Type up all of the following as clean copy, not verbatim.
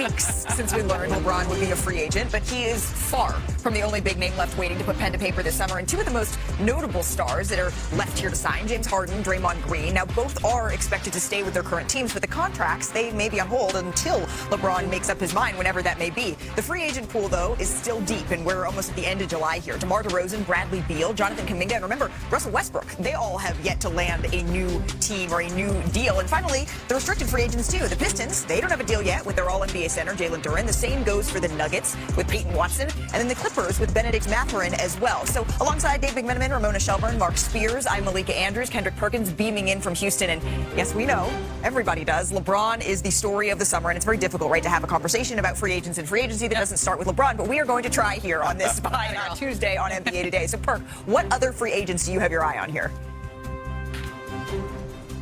weeks since we learned LeBron would be a free agent, but he is far from the only big name left waiting to put pen to paper this summer. And two of the most notable stars that are left here to sign, James Harden, Draymond Green. Now, both are expected to stay with their current teams, but the contracts, they may be on hold until LeBron makes up his mind, whenever that may be. The free agent pool, though, is still deep, and we're almost at the end of July here. DeMar DeRozan, Bradley Beal, Jonathan Kuminga, and remember, Russell Westbrook. They all have yet to land a new team or a new deal. And finally, the restricted free agents, too. The Pistons, they don't have a deal yet with their All-NBA center, Jalen Duren. The same goes for the Nuggets with Peyton Watson, and then the Clippers with Benedict Mathurin as well. So alongside Dave McMenamin, Ramona Shelburne, Mark Spears, I'm Malika Andrews, Kendrick Perkins beaming in from Houston. And yes, we know, everybody does, LeBron is the story of the summer, and it's very difficult, right, to have a conversation about free agents and free agency that doesn't start with LeBron, but we are going to try here on this fine Tuesday on NBA Today. So, Perk, what other free agents do you have your eye on here?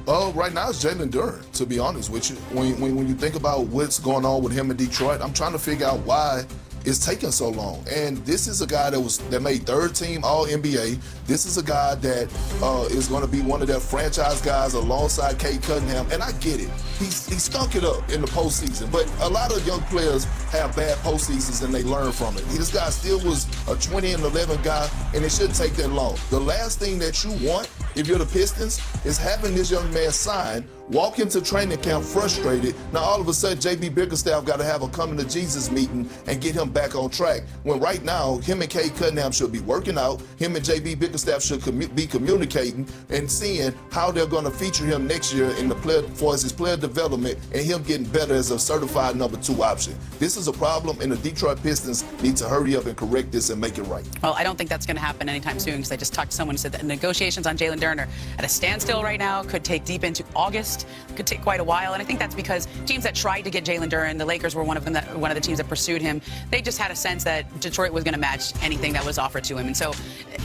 Right now it's Jalen Duren, to be honest with you. When you think about what's going on with him in Detroit, I'm trying to figure out why it's taking so long. And this is a guy that made third team All-NBA. This is a guy that is going to be one of their franchise guys alongside Cade Cunningham. And I get it. He stunk it up in the postseason. But a lot of young players have bad postseasons and they learn from it. This guy still was a 20-11 guy, and it shouldn't take that long. The last thing that you want, if you're the Pistons, is having this young man sign, walk into training camp frustrated. Now all of a sudden, J.B. Bickerstaff got to have a coming to Jesus meeting and get him back on track. When right now, him and Cade Cunningham should be working out. Him and J.B. Bickerstaff should be communicating and seeing how they're going to feature him next year in the player for his player development and him getting better as a certified number 2 option. This is a problem, and the Detroit Pistons need to hurry up and correct this and make it right. Well, I don't think that's going to happen anytime soon, because I just talked to someone who said that negotiations on Jalen Duren are at a standstill right now, could take deep into August, could take quite a while. And I think that's because teams that tried to get Jalen Duren, the Lakers were one of the teams that pursued him. They just had a sense that Detroit was going to match anything that was offered to him. And so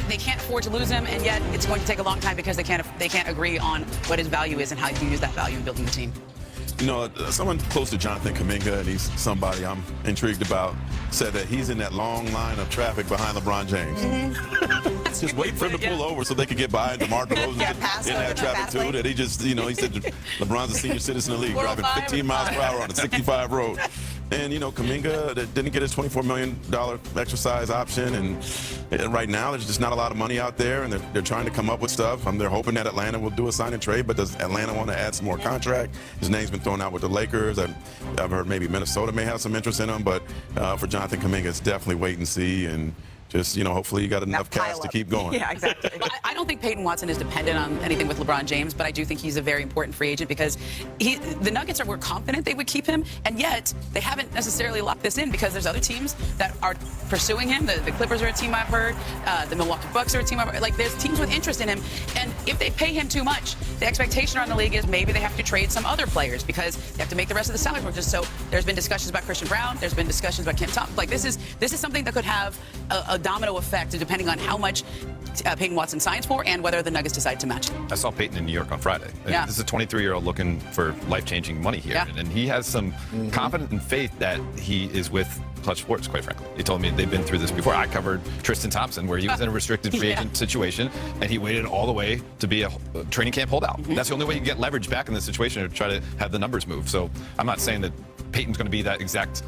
they can't afford to lose him, and yet it's going to take a long time because they can't agree on what his value is and how you can use that value in building the team. You know, someone close to Jonathan Kuminga, and he's somebody I'm intrigued about, said that he's in that long line of traffic behind LeBron James. Mm-hmm. Just waiting for him to pull over so they could get by. DeMar DeRozan in that traffic too. That he said LeBron's a senior citizen in the league, driving 15 miles per hour on a 65 road. And, you know, Kuminga didn't get his $24 million exercise option. And right now, there's just not a lot of money out there, and they're trying to come up with stuff. They're hoping that Atlanta will do a sign and trade, but does Atlanta want to add some more contract? His name's been thrown out with the Lakers. I've heard maybe Minnesota may have some interest in him, but for Jonathan Kuminga, it's definitely wait and see. And just, you know, hopefully you got enough cash to keep going. Yeah, exactly. I don't think Peyton Watson is dependent on anything with LeBron James, but I do think he's a very important free agent because the Nuggets were confident they would keep him, and yet they haven't necessarily locked this in because there's other teams that are pursuing him. The Clippers are a team I've heard. The Milwaukee Bucks are a team I've heard. Like, there's teams with interest in him, and if they pay him too much, the expectation around the league is maybe they have to trade some other players because they have to make the rest of the salary work. So there's been discussions about Christian Brown. There's been discussions about Kent Thompson. Like, this is something that could have a domino effect depending on how much Peyton Watson signs for and whether the Nuggets decide to match. I saw Peyton in New York on Friday. Yeah. This is a 23-year-old looking for life-changing money here. Yeah. And he has some confidence and faith that he is with Clutch Sports, quite frankly. He told me they've been through this before. I covered Tristan Thompson, where he was in a restricted free agent situation, and he waited all the way to be a training camp holdout. That's the only way you can get leverage back in this situation to try to have the numbers move. So I'm not saying that Peyton's going to be that exact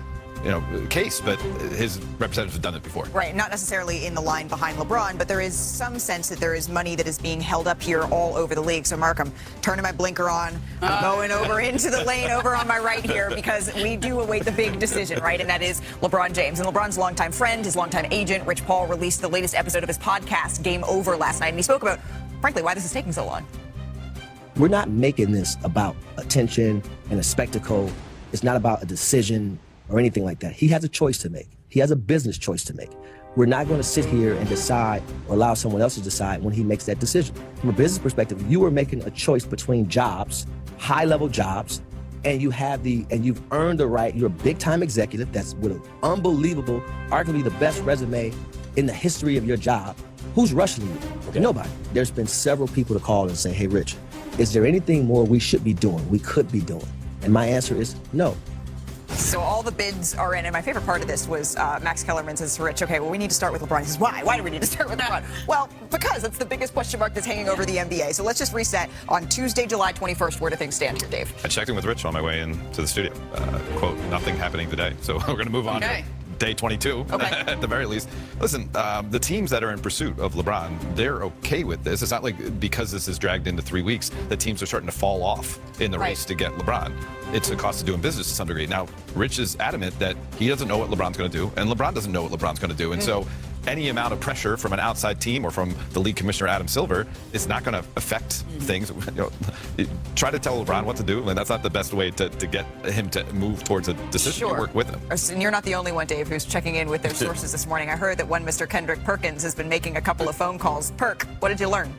case, but his representatives have done it before. Right, not necessarily in the line behind LeBron, but there is some sense that there is money that is being held up here all over the league. So, Mark, I'm turning my blinker on. I'm going over into the lane over on my right here because we do await the big decision, right? And that is LeBron James. And LeBron's longtime friend, his longtime agent, Rich Paul, released the latest episode of his podcast, Game Over, last night. And he spoke about, frankly, why this is taking so long. We're not making this about attention and a spectacle. It's not about a decision or anything like that. He has a choice to make. He has a business choice to make. We're not going to sit here and decide or allow someone else to decide when he makes that decision. From a business perspective, you are making a choice between jobs, high-level jobs, and you've earned the right. You're a big-time executive that's with an unbelievable, arguably the best resume in the history of your job. Who's rushing you? Okay. Nobody. There's been several people to call and say, hey, Rich, is there anything more we should be doing, we could be doing? And my answer is no. So all the bids are in, and my favorite part of this was Max Kellerman says to Rich, okay, well, we need to start with LeBron. He says, why? Why do we need to start with LeBron? Well, because it's the biggest question mark that's hanging over the NBA. So let's just reset. On Tuesday, July 21st, where do things stand here, Dave? I checked in with Rich on my way into the studio. Quote, nothing happening today. So we're going to move on to day 22, at the very least. Listen, the teams that are in pursuit of LeBron, they're okay with this. It's not like because this is dragged into 3 weeks, the teams are starting to fall off in the race to get LeBron. It's a cost of doing business to some degree. Now, Rich is adamant that he doesn't know what LeBron's going to do, and LeBron doesn't know what LeBron's going to do. And so any amount of pressure from an outside team or from the league commissioner, Adam Silver, is not going to affect things. Try to tell LeBron what to do, and that's not the best way to get him to move towards a decision to work with him. And you're not the only one, Dave, who's checking in with their sources this morning. I heard that one Mr. Kendrick Perkins has been making a couple of phone calls. Perk, what did you learn?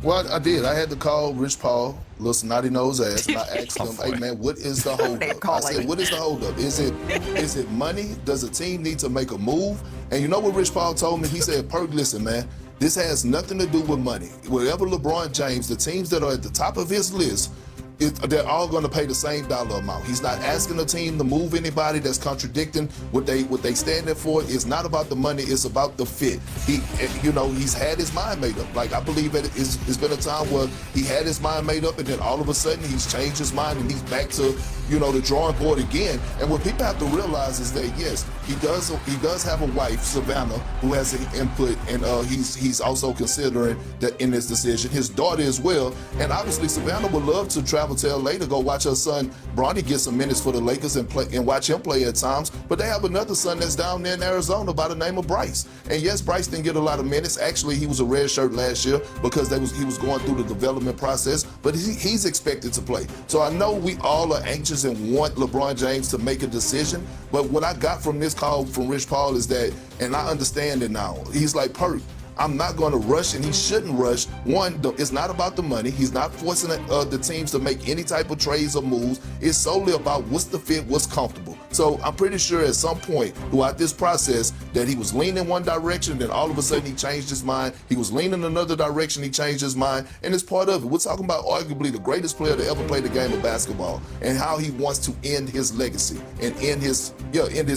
Well, I did. I had to call Rich Paul, little snotty nose ass, and I asked him, "Hey man, what is the holdup?" I said, "What is the holdup? Is it money? Does a team need to make a move?" And you know what Rich Paul told me? He said, "Perk, listen, man, this has nothing to do with money. Whatever LeBron James, the teams that are at the top of his list, they're all going to pay the same dollar amount. He's not asking the team to move anybody that's contradicting what they standing for. It's not about the money. It's about the fit. He's had his mind made up. Like, I believe that it's been a time where he had his mind made up, and then all of a sudden he's changed his mind and he's back to, the drawing board again. And what people have to realize is that, yes, he does have a wife, Savannah, who has an input, and he's also considering that in this decision. His daughter as well, and obviously Savannah would love to travel to LA to go watch her son Bronny get some minutes for the Lakers and watch him play at times. But they have another son that's down there in Arizona by the name of Bryce. And yes, Bryce didn't get a lot of minutes. Actually, he was a red shirt last year because he was going through the development process. But he's expected to play. So I know we all are anxious and want LeBron James to make a decision. But what I got from this call from Rich Paul is that, and I understand it now, he's like, Perk, I'm not going to rush, and he shouldn't rush. One, it's not about the money. He's not forcing the teams to make any type of trades or moves. It's solely about what's the fit, what's comfortable. So I'm pretty sure at some point throughout this process that he was leaning one direction, then all of a sudden he changed his mind. He was leaning another direction, he changed his mind, and it's part of it. We're talking about arguably the greatest player to ever play the game of basketball and how he wants to end his legacy and end his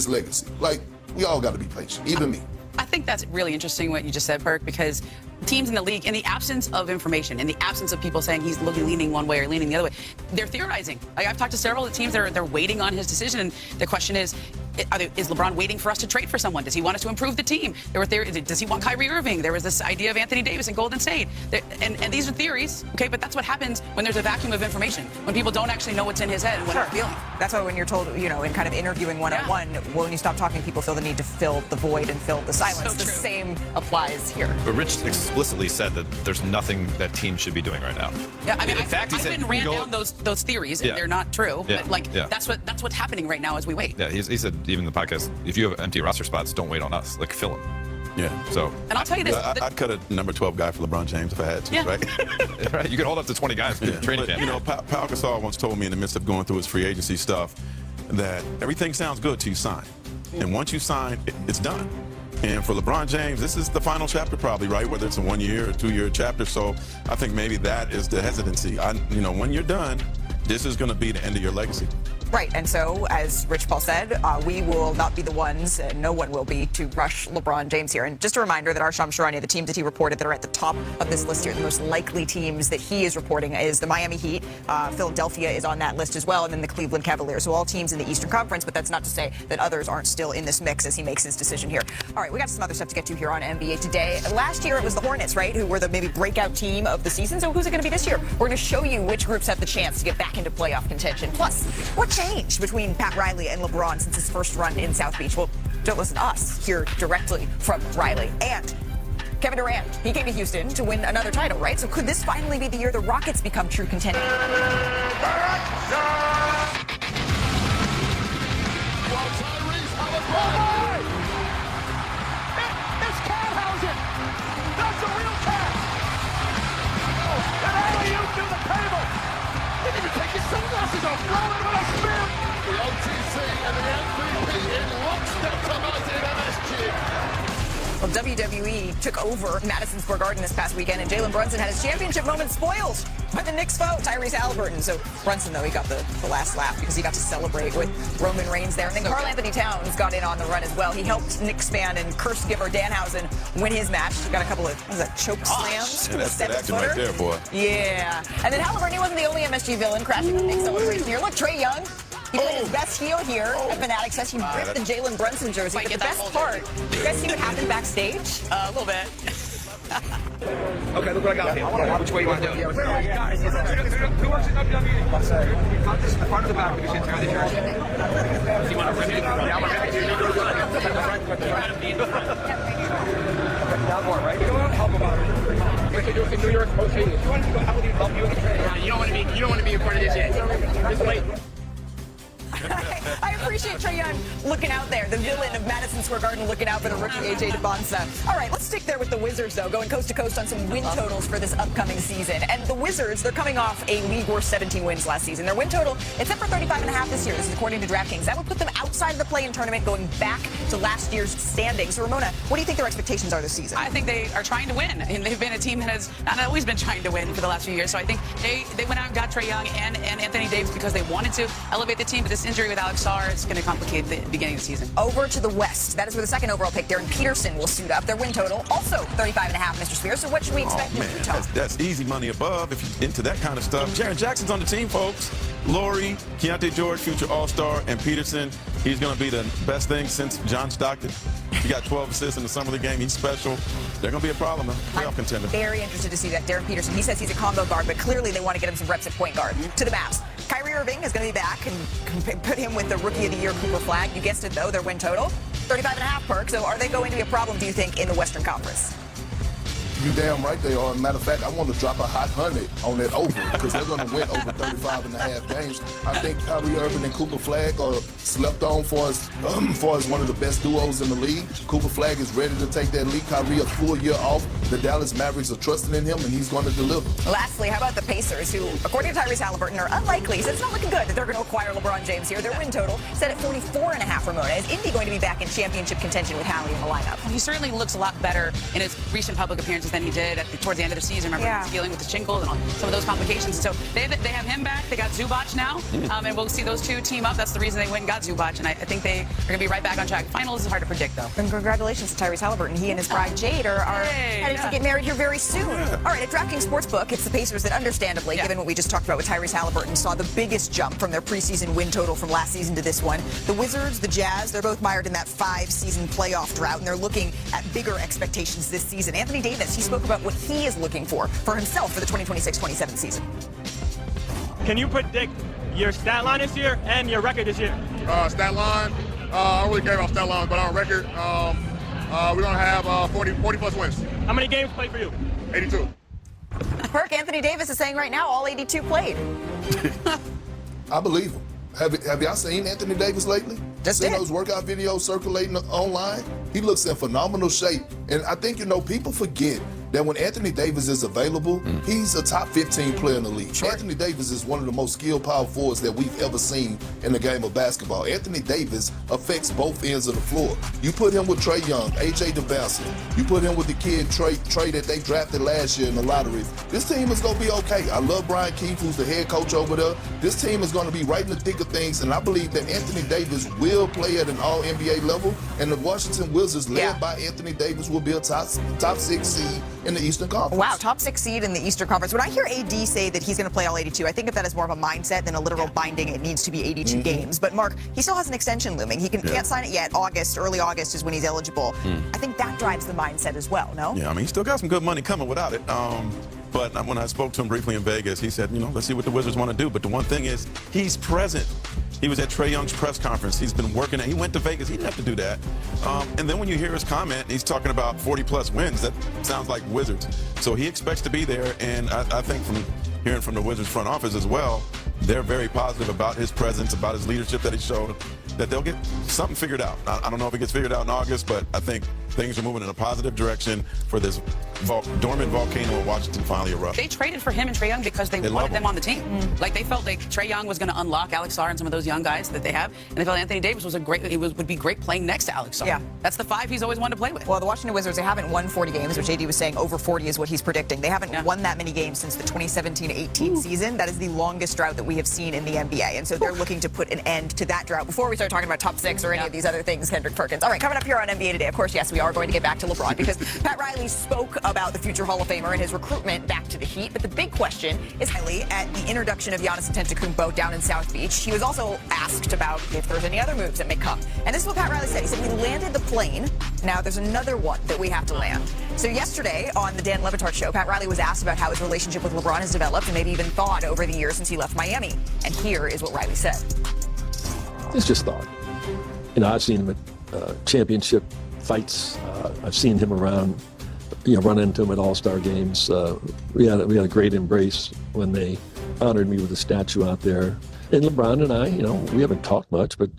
legacy. Like, we all got to be patient, even me. I think that's really interesting what you just said, Perk, because teams in the league, in the absence of information, in the absence of people saying he's leaning one way or leaning the other way, they're theorizing. I've talked to several of the teams that they're waiting on his decision, and the question is LeBron waiting for us to trade for someone? Does he want us to improve the team? Does he want Kyrie Irving? There was this idea of Anthony Davis in Golden State. And these are theories, okay? But that's what happens when there's a vacuum of information, when people don't actually know what's in his head and what they're feeling. That's why when you're told, in kind of interviewing one-on-one, when you stop talking, people feel the need to fill the void and fill the silence. The same applies here. But Rich explicitly said that there's nothing that teams should be doing right now. Yeah, I mean, I've been ran down those theories, and they're not true. Yeah. But that's what's happening right now as we wait. Yeah, he said even in the podcast, if you have empty roster spots, don't wait on us. Like, fill them. Yeah. So. And I'll tell you this. I'd cut a number 12 guy for LeBron James if I had to, right? Right. You could hold up to 20 guys in training camp. Pau Gasol once told me in the midst of going through his free agency stuff that everything sounds good till you sign. And once you sign, it's done. And for LeBron James, this is the final chapter probably, right? Whether it's a 1 year or 2 year chapter. So I think maybe that is the hesitancy. When you're done, this is going to be the end of your legacy. Right, and so, as Rich Paul said, we will not be the ones, and no one will be, to rush LeBron James here. And just a reminder that Arsham Sharani, the teams that he reported that are at the top of this list here, the most likely teams that he is reporting is the Miami Heat. Philadelphia is on that list as well, and then the Cleveland Cavaliers. So all teams in the Eastern Conference, but that's not to say that others aren't still in this mix as he makes his decision here. All right, we got some other stuff to get to here on NBA Today. Last year, it was the Hornets, right, who were the maybe breakout team of the season. So who's it going to be this year? We're going to show you which groups have the chance to get back into playoff contention. Plus, what changed between Pat Riley and LeBron since his first run in South Beach? Well, don't listen to us. Hear directly from Riley. And Kevin Durant, he came to Houston to win another title, right? So could this finally be the year the Rockets become true contenders? Take his sunglasses off, rolling with a spin. The OTC and the MVP in lockstep tonight in MSG. Well, WWE took over Madison Square Garden this past weekend, and Jalen Brunson had his championship moment spoiled. By the Knicks foe, Tyrese Halliburton. So Brunson, though, he got the last laugh because he got to celebrate with Roman Reigns there. And then Karl Anthony Towns got in on the run as well. He helped Knicks fan and curse giver Danhausen win his match. He got a couple of, choke slams to a 7-footer. Right there, boy. Yeah. And then Halliburton, he wasn't the only MSG villain crashing the Knicks celebration here. Look, Trae Young. He did his best heel here at Fanatics as he ripped the Jalen Brunson jersey. But the best part, you guys see what happened backstage? A little bit. Okay, look what I got here. Which way you want to do it? Guys, who wants to WWE? Cut this in the front of the back because you tear the jersey. Do you want to rip it? Yeah, I'm going to rip it. Down more, right? You don't want to help about it. We can do it in New York. Okay, if you want to go, how would you help you in the trade? You don't want to be a part of this yet. Just wait. I appreciate Trae Young looking out there, the villain of Madison Square Garden looking out for the rookie A.J. DeBonsa. All right, let's stick there with the Wizards, though, going coast to coast on some win totals for this upcoming season. And the Wizards, they're coming off a league-worst 17 wins last season. Their win total, it's up for 35.5 this year. This is according to DraftKings. That would put them outside of the play-in tournament, going back to last year's standings. So, Ramona, what do you think their expectations are this season? I think they are trying to win. And they've been a team that has not always been trying to win for the last few years. So I think they went out and got Trae Young and Anthony Davis because they wanted to elevate the team. But this injury with Alex Sarr is going to complicate the beginning of the season. Over to the West. That is where the second overall pick, Darren Peterson, will suit up. Their win total, also 35.5, Mr. Spears. So what should we expect from Utah? That's easy money above if you're into that kind of stuff. Jaren Jackson's on the team, folks. Laurie, Keontae George, future All-Star, and Peterson, he's going to be the best thing since John Stockton. He got 12 assists in the summer of the game. He's special. They're going to be a problem, playoff contender. Very interested to see that. Darren Peterson, he says he's a combo guard, but clearly they want to get him some reps at point guard. To the Mavs. Kyrie Irving is going to be back and put him with the Rookie of the Year Cooper Flag. You guessed it, though, their win total, 35.5 perk. So are they going to be a problem, do you think, in the Western Conference? You damn right they are. Matter of fact, I want to drop a hot 100 on that over because they're going to win over 35.5 games. I think Kyrie Irving and Cooper Flag are slept on for as one of the best duos in the league. Cooper Flag is ready to take that lead. Kyrie a full year off. The Dallas Mavericks are trusting in him, and he's going to deliver. Lastly, how about the Pacers, who, according to Tyrese Halliburton, are unlikely. So it's not looking good that they're going to acquire LeBron James here. Their win total set at 44.5, Ramona. Is Indy going to be back in championship contention with Hallie in the lineup? He certainly looks a lot better in his recent public appearances than he did towards the end of the season. Remember, he was dealing with the shingles and some of those complications. So they have him back. They got Zubac now, and we'll see those two team up. That's the reason they went and got Zubac, and I think they are going to be right back on track. Finals is hard to predict, though. And congratulations to Tyrese Halliburton. He and his bride, Jade, are headed to get married here very soon. All right, at DraftKings Sportsbook, it's the Pacers that, understandably, given what we just talked about with Tyrese Halliburton, saw the biggest jump from their preseason win total from last season to this one. The Wizards, the Jazz, they're both mired in that 5-season playoff drought, and they're looking at bigger expectations this season. Anthony Davis, he spoke about what he is looking for himself for the 2026-27 season. Can you predict your stat line this year and your record this year? Stat line, I don't really care about stat lines, but our record, we're going to have 40 plus wins. How many games played for you? 82. Perk, Anthony Davis is saying right now all 82 played. I believe him. Have y'all seen Anthony Davis lately? Just seen did. those workout videos circulating online? He looks in phenomenal shape. And I think, people forget that when Anthony Davis is available, he's a top 15 player in the league. Sure. Anthony Davis is one of the most skilled power forwards that we've ever seen in the game of basketball. Anthony Davis affects both ends of the floor. You put him with Trae Young, A.J. DeBonsa. You put him with the kid Trae that they drafted last year in the lottery. This team is going to be okay. I love Brian Keefe, who's the head coach over there. This team is going to be right in the thick of things, and I believe that Anthony Davis will play at an all-NBA level, and the Washington Wizards, led by Anthony Davis, will be a top 6 seed in the Eastern Conference. Wow, top 6 seed in the Eastern Conference. When I hear AD say that he's going to play all 82, I think of that as more of a mindset than a literal binding. It needs to be 82 games. But Mark, he still has an extension looming. He can't sign it yet. Early August is when he's eligible. I think that drives the mindset as well, no? Yeah, he still got some good money coming without it. But when I spoke to him briefly in Vegas, he said, let's see what the Wizards want to do. But the one thing is, he's present. He was at Trae Young's press conference. He's been working. He went to Vegas. He didn't have to do that. And then when you hear his comment, he's talking about 40-plus wins. That sounds like Wizards. So he expects to be there. And I think from hearing from the Wizards front office as well, they're very positive about his presence, about his leadership that he showed, that they'll get something figured out. I don't know if it gets figured out in August, but I think things are moving in a positive direction for this dormant volcano in Washington finally erupting. They traded for him and Trae Young because they love wanted them him. on the team. Like they felt like Trae Young was going to unlock Alex Sarr and some of those young guys that they have, and they felt Anthony Davis would be great playing next to Alex Sarr. Yeah. That's the 5 he's always wanted to play with. Well, the Washington Wizards, they haven't won 40 games, which JD was saying over 40 is what he's predicting. They haven't won that many games since the 2017-18 season. That is the longest drought that we have seen in the NBA, and so they're looking to put an end to that drought before we start talking about top 6 or any of these other things, Kendrick Perkins. All right, coming up here on NBA Today, of course, yes, we are going to get back to LeBron because Pat Riley spoke about the future Hall of Famer and his recruitment back to the Heat, but the big question is Riley at the introduction of Giannis Antetokounmpo down in South Beach. He was also asked about if there's any other moves that may come, and this is what Pat Riley said. He said, we landed the plane. Now there's another one that we have to land. So yesterday on the Dan Le Batard show, Pat Riley was asked about how his relationship with LeBron has developed and maybe even thawed over the years since he left Miami. And here is what Riley said. It's just thought. I've seen him at championship fights. I've seen him around, run into him at All-Star games. We had a great embrace when they honored me with a statue out there. And LeBron and I, we haven't talked much, but